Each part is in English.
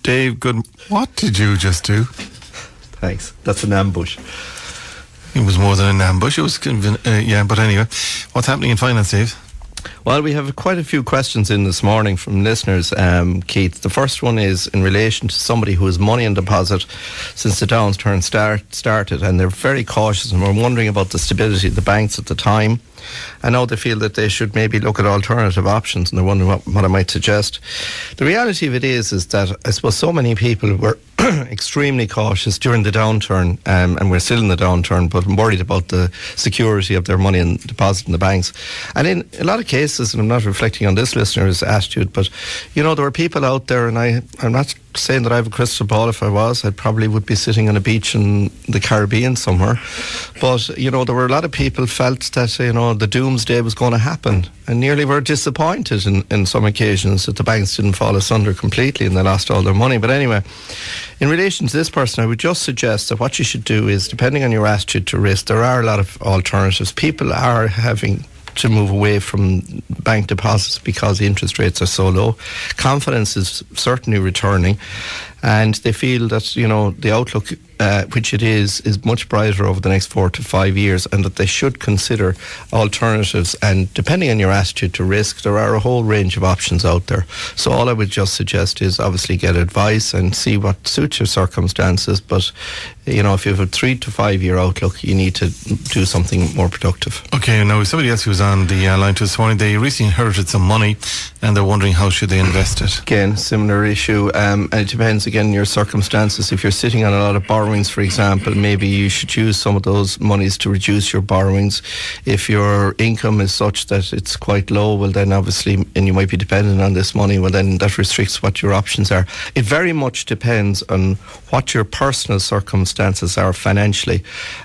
Dave, good. What did you just do? Thanks. That's an ambush. It was more than an ambush. It was, yeah, but anyway. What's happening in finance, Dave? Well, we have quite a few questions in this morning from listeners, Keith. The first one is in relation to somebody who has money on deposit since the downturn started, and they're very cautious and we're wondering about the stability of the banks at the time. And now they feel that they should maybe look at alternative options, and they're wondering what I might suggest. The reality of it is that I suppose so many people were extremely cautious during the downturn, and we're still in the downturn, but worried about the security of their money and deposit in the banks. And in a lot of cases, and I'm not reflecting on this listener's attitude, but you know, there were people out there, and I'm not saying that I have a crystal ball. If I was, I probably would be sitting on a beach in the Caribbean somewhere. But you know, there were a lot of people felt that, you know, the doomsday was going to happen, and nearly were disappointed in some occasions that the banks didn't fall asunder completely and they lost all their money. But anyway, in relation to this person, I would just suggest that what you should do is, depending on your attitude to risk, there are a lot of alternatives. People are having to move away from bank deposits because the interest rates are so low. Confidence is certainly returning, and they feel that, you know, the outlook, which it is much brighter over the next 4 to 5 years, and that they should consider alternatives. And depending on your attitude to risk, there are a whole range of options out there. So all I would just suggest is obviously get advice and see what suits your circumstances. But you know, if you have a 3 to 5 year outlook, you need to do something more productive. Okay, now somebody else who was on the line to us this morning, they recently inherited some money and they're wondering how should they invest it. Again, similar issue, and it depends again on your circumstances. If you're sitting on a lot of borrowings, for example, maybe you should use some of those monies to reduce your borrowings. If your income is such that it's quite low, well then obviously, and you might be dependent on this money, well then that restricts what your options are. It very much depends on what your personal circumstances are financially,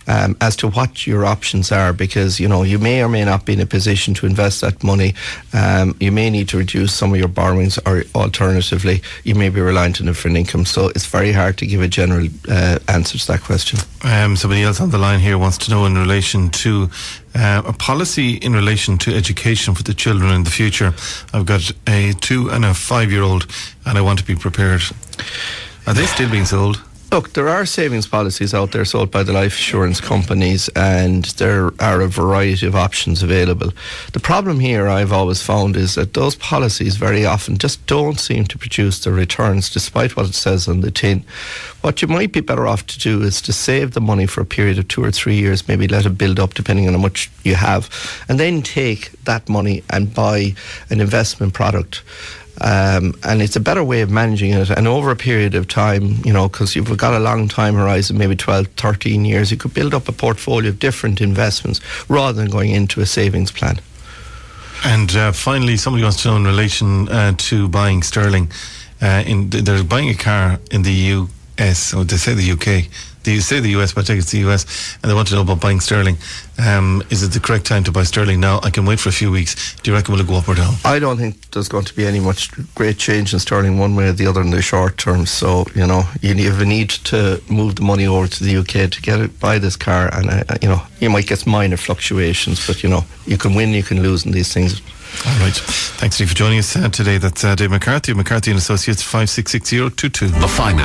as to what your options are, because you know, you may or may not be in a position to invest that money. You may need to reduce some of your borrowings, or alternatively you may be reliant on different income. So it's very hard to give a general answer to that question. Somebody else on the line here wants to know in relation to a policy in relation to education for the children in the future. I've got a 2 and a 5 year old and I want to be prepared. Are they still being sold? Look, there are savings policies out there sold by the life insurance companies, and there are a variety of options available. The problem here, I've always found, is that those policies very often just don't seem to produce the returns despite what it says on the tin. What you might be better off to do is to save the money for a period of 2 or 3 years, maybe let it build up depending on how much you have, and then take that money and buy an investment product. And it's a better way of managing it, and over a period of time, you know, because you've got a long time horizon, maybe 12, 13 years, you could build up a portfolio of different investments rather than going into a savings plan. And finally, somebody wants to know in relation to buying sterling. They're buying a car in the US, or they say the UK. They say the US, but I take it's the US, and they want to know about buying sterling. Is it the correct time to buy sterling now? I can wait for a few weeks. Do you reckon will it go up or down? I don't think there's going to be any much great change in sterling one way or the other in the short term. So, you know, you have a need to move the money over to the UK to get it, buy this car, and you know, you might get minor fluctuations, but you know, you can win, you can lose in these things. All right. Thanks, Steve, for joining us today. That's Dave McCarthy, McCarthy and Associates, 566022. The Finance